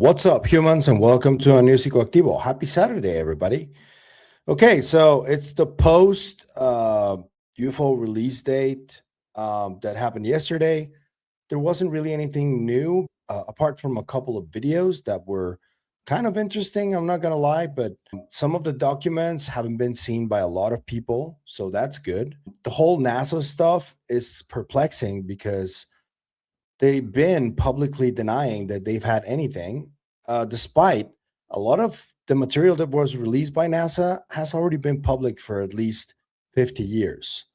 What's up, humans, and welcome to a new Psicoactivo. Happy Saturday, everybody. Okay, so it's the post UFO release date that happened yesterday. There wasn't really anything new apart from a couple of videos that were kind of interesting, I'm not going to lie, but some of the documents haven't been seen by a lot of people, so that's good. The whole NASA stuff is perplexing because they've been publicly denying that they've had anything, despite a lot of the material that was released by NASA has already been public for at least 50 years.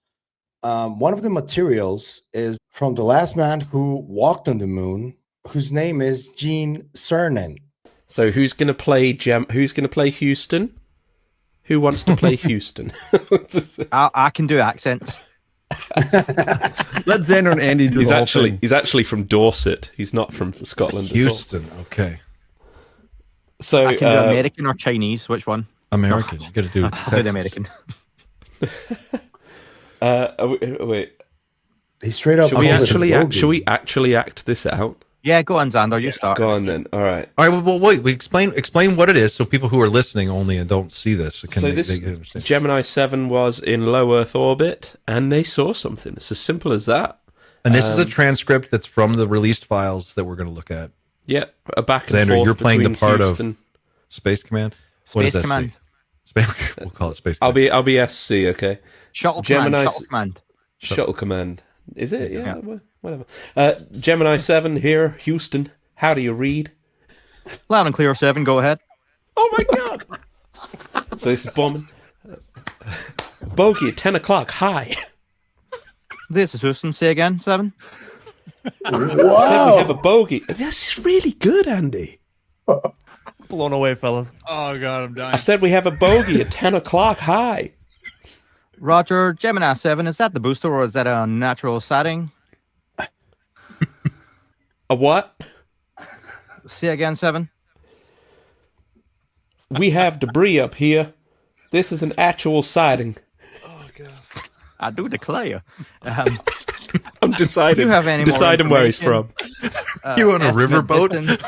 One of the materials is from the last man who walked on the moon, whose name is Gene Cernan. So who's going to play Who's going to play Houston? Who wants to play Houston? I can do accents. Let Xander and Andy do the whole thing. He's actually from Dorset. He's not from Scotland. Houston, okay. So I can do American or Chinese. Which one? American. You got to do it. I'll do the American. Wait. He straight up. Should we actually act this out? Yeah, go on, Xander. You start. Go on then. All right. Well, wait. We explain what it is, so people who are listening only and don't see this can understand. Gemini 7 was in low Earth orbit, and they saw something. It's as simple as that. And this is a transcript that's from the released files that we're going to look at. Yeah, a back and Xander, forth. you're playing the part Houston. of Space Command. What does that Command. Say? We'll call it Space Command. I'll be SC. Okay. Shuttle Gemini Command. Shuttle Command. Is it? Yeah. Whatever. Gemini 7 here, Houston. How do you read? Loud and clear, 7. Go ahead. Oh my God! So this is bombing. Bogey at 10 o'clock. Hi. This is Houston. Say again, 7. Wow. We have a bogey. This is really good, Andy. Blown away, fellas. Oh God, I'm dying. I said we have a bogey at 10 o'clock. Hi. Roger, Gemini 7. Is that the booster or is that a natural sighting? A what? Say again, 7. We have debris up here. This is an actual sighting. Oh God. I do declare. I'm deciding. You have any more deciding where he's from. You on a riverboat?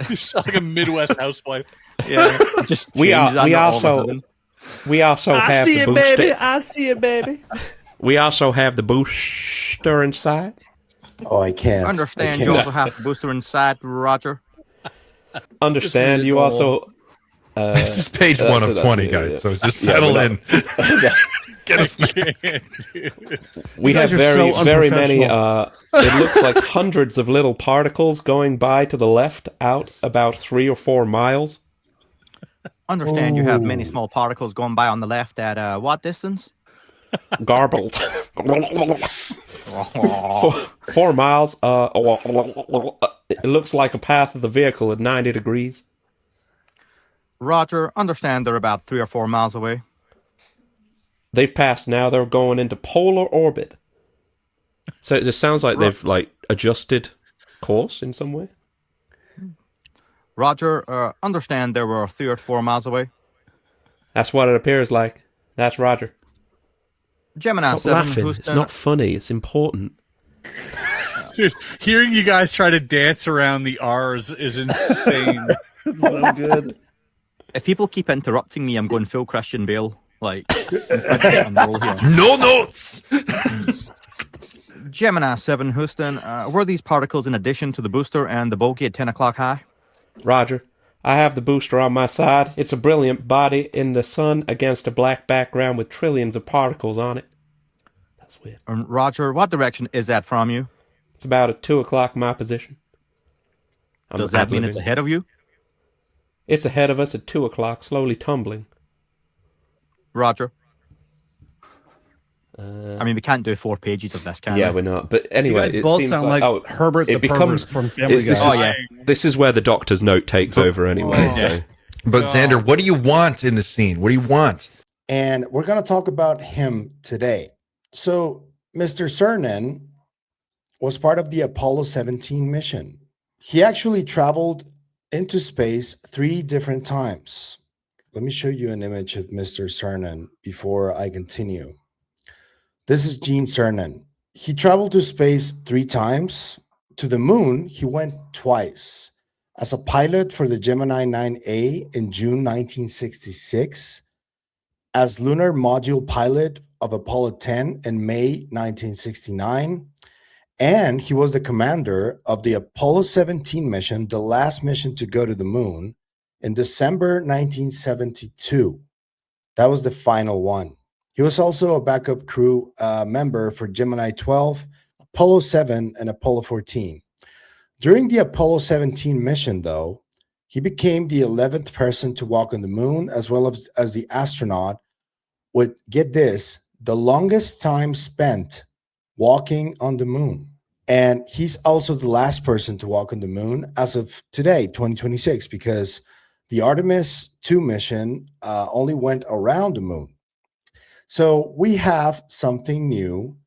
Just like a Midwest housewife. Yeah. Just We also have the booster. I see it, baby. We also have the booster inside. Oh, I can't. Understand you also have the booster inside, Roger. Understand you also. This is page 1 of 20, guys. So just settle in. Get us. We have so very many. It looks like hundreds of little particles going by to the left, out about 3 or 4 miles. Understand you have many small particles going by on the left at what distance? Garbled. 4 miles. It looks like a path of the vehicle at 90 degrees. Roger, understand they're about 3 or 4 miles away. They've passed now. They're going into polar orbit. So it just sounds like they've adjusted course in some way. Roger, understand they were 3 or 4 miles away. That's what it appears like. That's Roger. Gemini Stop 7. laughing. Houston. It's not funny. It's important. Dude, hearing you guys try to dance around the R's is insane. So good. If people keep interrupting me, I'm going full Christian Bale. Like, I'm roll here. No notes. Gemini 7, Houston. Were these particles in addition to the booster and the bogey at 10 o'clock high? Roger. I have the booster on my side. It's a brilliant body in the sun against a black background with trillions of particles on it. That's weird. Roger, what direction is that from you? It's about at 2 o'clock my position. Does that mean it's ahead of you? It's ahead of us at 2 o'clock, slowly tumbling. Roger. I mean, we can't do 4 pages of this, can we? Yeah, we're not. But anyway, You guys it both seems sound like Herbert the Pervert from Family Guy. This is where the doctor's note takes over anyway. So. But Xander, what do you want in the scene? What do you want? And we're going to talk about him today. So, Mr. Cernan was part of the Apollo 17 mission. He actually traveled into space 3 different times. Let me show you an image of Mr. Cernan before I continue. This is Gene Cernan. He traveled to space 3 times. To the moon, he went twice. as a pilot for the Gemini 9A in June 1966, as lunar module pilot of Apollo 10 in May 1969, and he was the commander of the Apollo 17 mission, the last mission to go to the moon, in December 1972. That was the final one. He was also a backup crew member for Gemini 12, Apollo 7, and Apollo 14. During the Apollo 17 mission, though, he became the 11th person to walk on the moon, as well as the astronaut with, get this, the longest time spent walking on the moon. And he's also the last person to walk on the moon as of today, 2026, because the Artemis 2 mission only went around the moon. So we have something new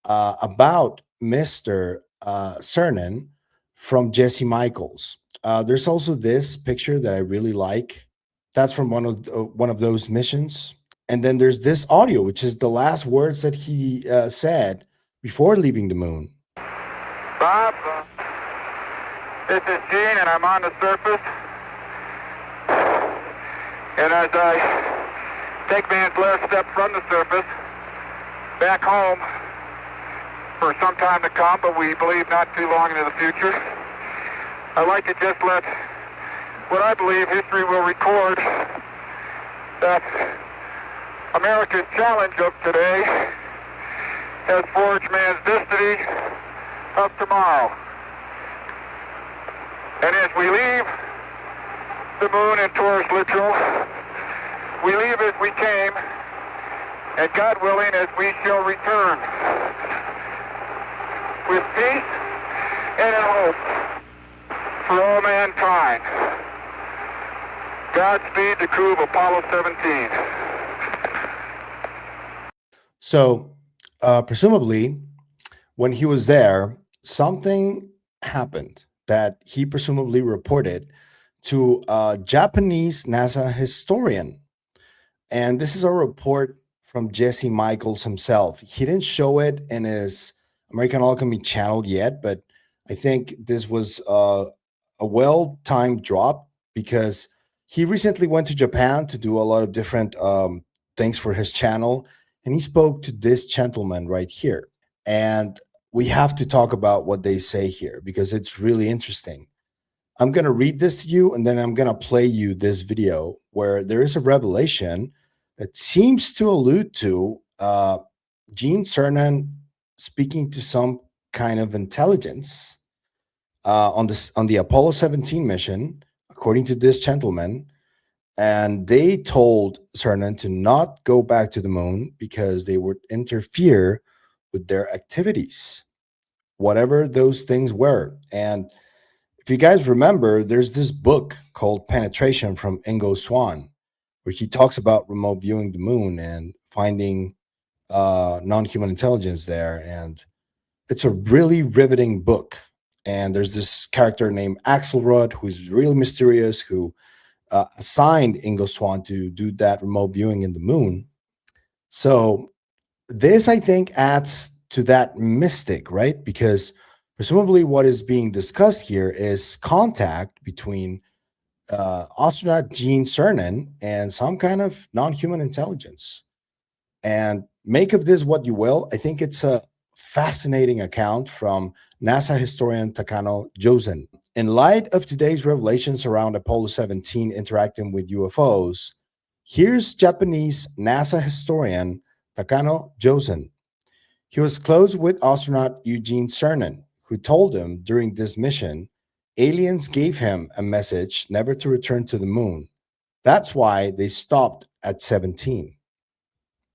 about Mr. Cernan from Jesse Michels. There's also this picture that I really like. That's from one of those missions. And then there's this audio, which is the last words that he said before leaving the moon. Bob, this is Gene, and I'm on the surface. And as I take man's last step from the surface, back home for some time to come, but we believe not too long into the future, I'd like to just let what I believe history will record, that America's challenge of today has forged man's destiny of tomorrow. And as we leave the moon in Taurus literal, we leave as we came, and God willing, as we shall return, with peace and in hope for all mankind. Godspeed, the crew of Apollo 17. So, presumably, when he was there, something happened that he presumably reported to a Japanese NASA historian. And this is a report from Jesse Michels himself. He didn't show it in his American Alchemy channel yet, but I think this was a well-timed drop because he recently went to Japan to do a lot of different things for his channel. And he spoke to this gentleman right here. And we have to talk about what they say here because it's really interesting. I'm going to read this to you, and then I'm going to play you this video where there is a revelation that seems to allude to Gene Cernan speaking to some kind of intelligence on the Apollo 17 mission, according to this gentleman. And they told Cernan to not go back to the moon because they would interfere with their activities, whatever those things were. And if you guys remember, there's this book called Penetration from Ingo Swann, where he talks about remote viewing the moon and finding non-human intelligence there. And it's a really riveting book. And there's this character named Axelrod, who's really mysterious, who assigned Ingo Swann to do that remote viewing in the moon. So this, I think, adds to that mystic, right? Because presumably what is being discussed here is contact between astronaut Gene Cernan and some kind of non-human intelligence. And make of this what you will. I think it's a fascinating account from NASA historian Takano Jousen. In light of today's revelations around Apollo 17 interacting with UFOs, here's Japanese NASA historian Takano Jousen. He was close with astronaut Eugene Cernan, who told him during this mission, aliens gave him a message never to return to the moon. That's why they stopped at 17.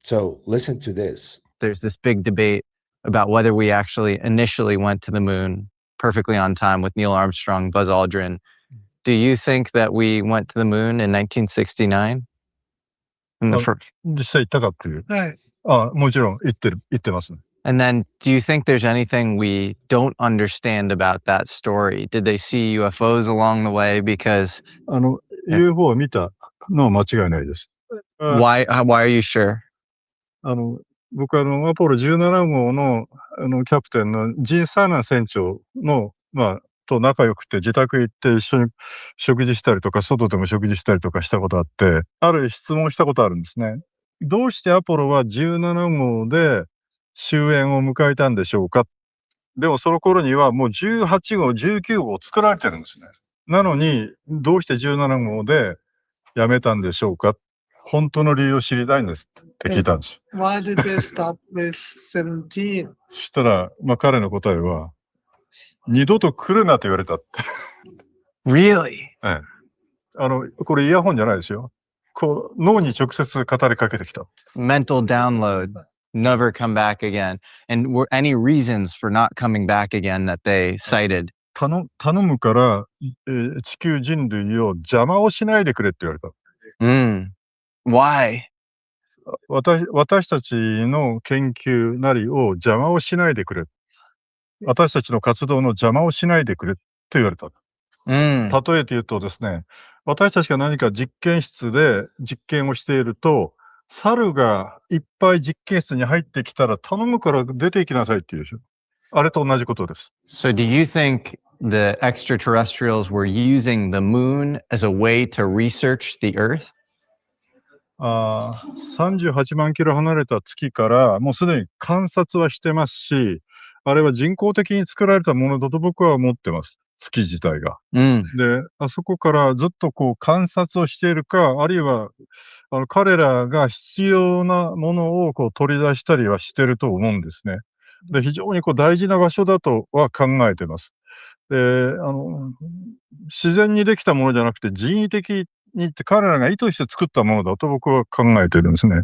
So listen to this. There's this big debate about whether we actually initially went to the moon perfectly on time with Neil Armstrong, Buzz Aldrin. Do you think that we went to the moon in 1969? In the first? 実際行ったかっていう。はい。あ、もちろん行ってます。 And then, do you think there's anything we don't understand about that story? Did they see UFOs along the way? Because UFO を見たのは間違いないです。why are you sure? 僕アポロ17号のキャプテンのジン・サーナン船長のと仲良くて自宅へ行って一緒に食事したりとか、外でも食事したりとかしたことあって、ある質問したことあるんですね。どうしてアポロは17号で終焉を迎えたんでしょうか。でもその頃にはもう18号、19号作られてるんですね。なのに、どうして17号でやめたんでしょうか。本当の理由を知りたいんですって聞いたんです。Why did they stop with 17? そしたら、彼の答えは、二度と来るなと言われたって。Really? これイヤホンじゃないですよ。脳に直接語りかけてきた。Mental download. Never come back again. And were any reasons for not coming back again that they cited? 頼むから、地球人類を邪魔をしないでくれって言われた。Why? 私たちの研究なりを邪魔をしないでくれ。私たちの活動の邪魔をしないでくれって言われた。例えて言うとですね、私たちが何か実験室で実験をしていると、猿がいっぱい実験室に入ってきたら頼むから出て行きなさいって言うでしょ。あれと同じことです。So do you think the extraterrestrials were using the moon as a way to research the Earth? 38万キロ離れた月からもうすでに観察はしてますし、あれは人工的に作られたものだと僕は思ってます。月自体が。で、あそこからずっと観察をしているか、あるいは彼らが必要なものを取り出したりはしてると思うんですね。で、非常に大事な場所だとは考えてます。で、自然にできたものじゃなくて人為的にって彼らが意図して作ったものだと僕は考えてるんですね。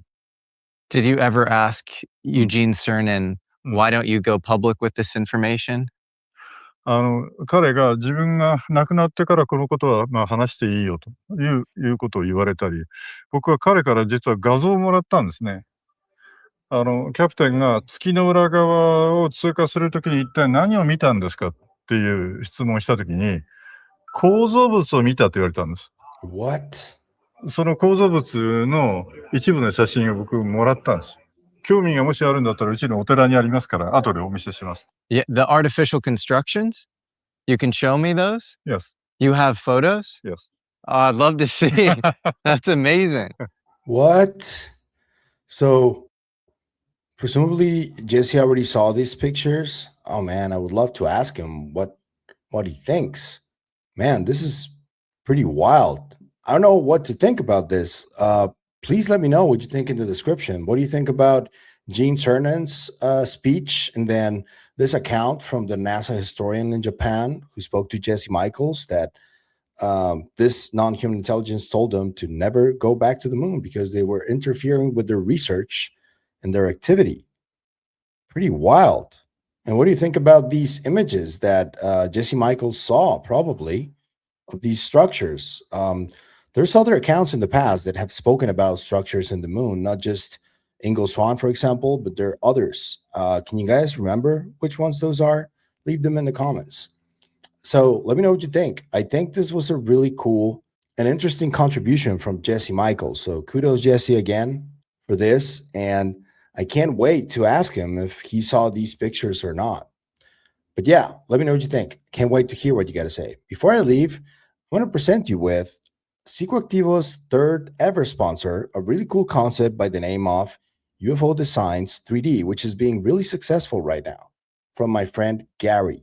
Did you ever ask Eugene Cernan, why don't you go public with this information? 彼が自分が亡くなってからこのことは話していいよということを言われたり、僕は彼から実は画像をもらったんですね。キャプテンが月の裏側を通過するときに一体何を見たんですかっていう質問をしたときに、構造物を見たと言われたんです。What? その構造物の一部の写真を僕もらったんです。興味がもしあるんだったらうちのお寺にありますから後でお見せします。Yeah, the artificial constructions? You can show me those? Yes. You have photos? Yes. Oh, I'd love to see. That's amazing. What? So, presumably Jesse already saw these pictures. Oh man, I would love to ask him what he thinks. Man, this is pretty wild. I don't know what to think about this. Please let me know what you think in the description. What do you think about Gene Cernan's speech, and then this account from the NASA historian in Japan who spoke to Jesse Michels that this non-human intelligence told them to never go back to the moon because they were interfering with their research and their activity. Pretty wild. And what do you think about these images that Jesse Michels saw, probably, of these structures? There's other accounts in the past that have spoken about structures in the moon, not just Ingo Swann, for example, but there are others. Can you guys remember which ones those are? Leave them in the comments. So let me know what you think. I think this was a really cool and interesting contribution from Jesse Michels. So kudos, Jesse, again for this. And I can't wait to ask him if he saw these pictures or not. But yeah, let me know what you think. Can't wait to hear what you got to say. Before I leave, I want to present you with Psicoactivo's third ever sponsor, a really cool concept by the name of UFO Designs 3D, which is being really successful right now, from my friend Gary.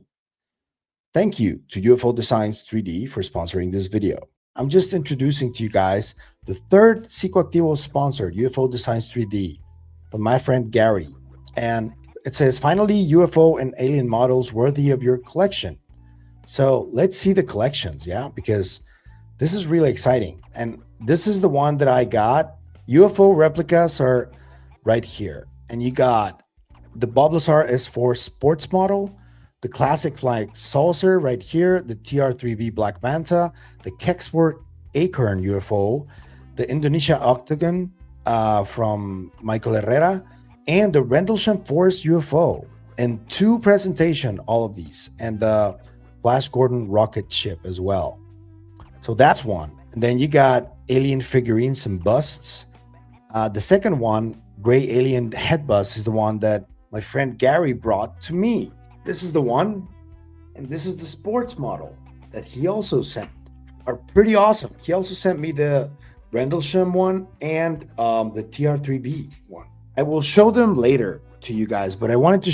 Thank you to UFO Designs 3D for sponsoring this video. I'm just introducing to you guys the third Psicoactivo sponsored UFO Designs 3D from my friend Gary. And it says, finally, UFO and alien models worthy of your collection. So let's see the collections, yeah, because this is really exciting. And this is the one that I got. UFO replicas are right here. And you got the Boblasar S4 sports model, the classic flying saucer right here, the TR-3B Black Manta, the Kexport Acorn UFO, the Indonesia Octagon from Michael Herrera, and the Rendlesham Forest UFO. And two presentation, all of these, and the Flash Gordon rocket ship as well. So that's one. And then you got alien figurines and busts. The second one, gray alien head bust, is the one that my friend Gary brought to me. This is the one. And this is the sports model that he also sent. Are pretty awesome. He also sent me the Rendlesham one and the TR3B one. I will show them later to you guys, but I wanted to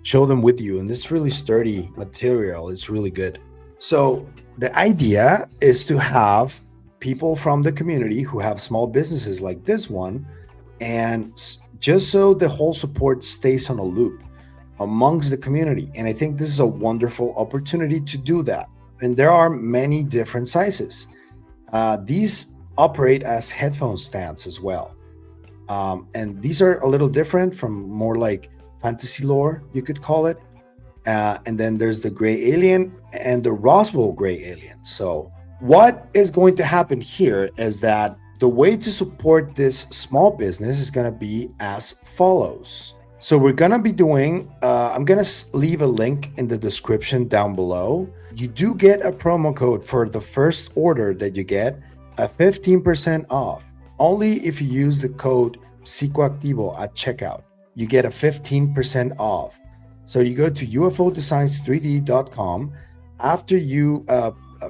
show them with you. And this really sturdy material. It's really good. So the idea is to have people from the community who have small businesses like this one, and just so the whole support stays on a loop amongst the community. And I think this is a wonderful opportunity to do that. And there are many different sizes. These operate as headphone stands as well. And these are a little different from more like fantasy lore, you could call it. And then there's the gray alien and the Roswell gray alien. So what is going to happen here is that the way to support this small business is going to be as follows. So we're going to be doing, I'm going to leave a link in the description down below. You do get a promo code for the first order that you get, a 15% off. Only if you use the code Psicoactivo at checkout, you get a 15% off. So you go to ufodesigns3d.com. After you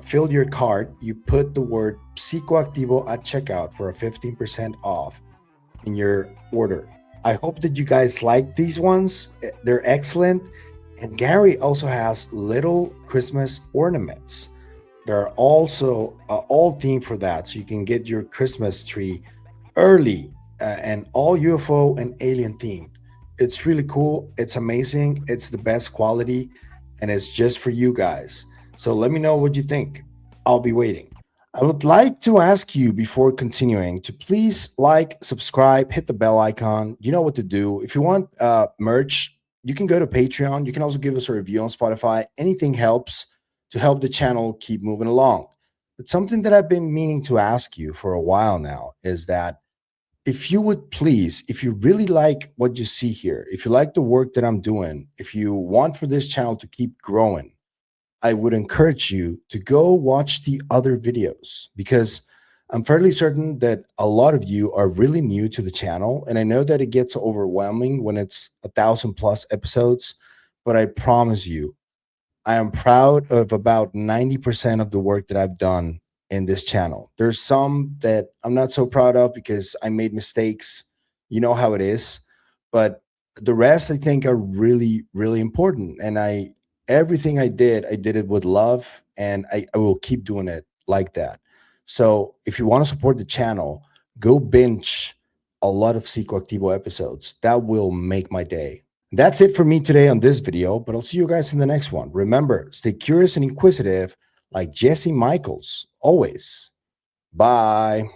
fill your cart, you put the word Psicoactivo at checkout for a 15% off in your order. I hope that you guys like these ones. They're excellent. And Gary also has little Christmas ornaments. There are also all themed for that. So you can get your Christmas tree early and all UFO and alien themed. It's really cool. It's amazing. It's the best quality and it's just for you guys. So let me know what you think. I'll be waiting. I would like to ask you before continuing to please like, subscribe, hit the bell icon. You know what to do. If you want merch, you can go to Patreon. You can also give us a review on Spotify. Anything helps to help the channel keep moving along. But something that I've been meaning to ask you for a while now is that if you would please, if you really like what you see here, if you like the work that I'm doing, if you want for this channel to keep growing, I would encourage you to go watch the other videos, because I'm fairly certain that a lot of you are really new to the channel. And I know that it gets overwhelming when it's 1,000+ episodes, but I promise you, I am proud of about 90% of the work that I've done in this channel. There's some that I'm not so proud of because I made mistakes. You know how it is. But the rest I think are really, really important. And everything I did it with love, and I will keep doing it like that. So if you want to support the channel, go binge a lot of Psicoactivo episodes. That will make my day. That's it for me today on this video, but I'll see you guys in the next one. Remember, stay curious and inquisitive like Jesse Michels, always. Bye.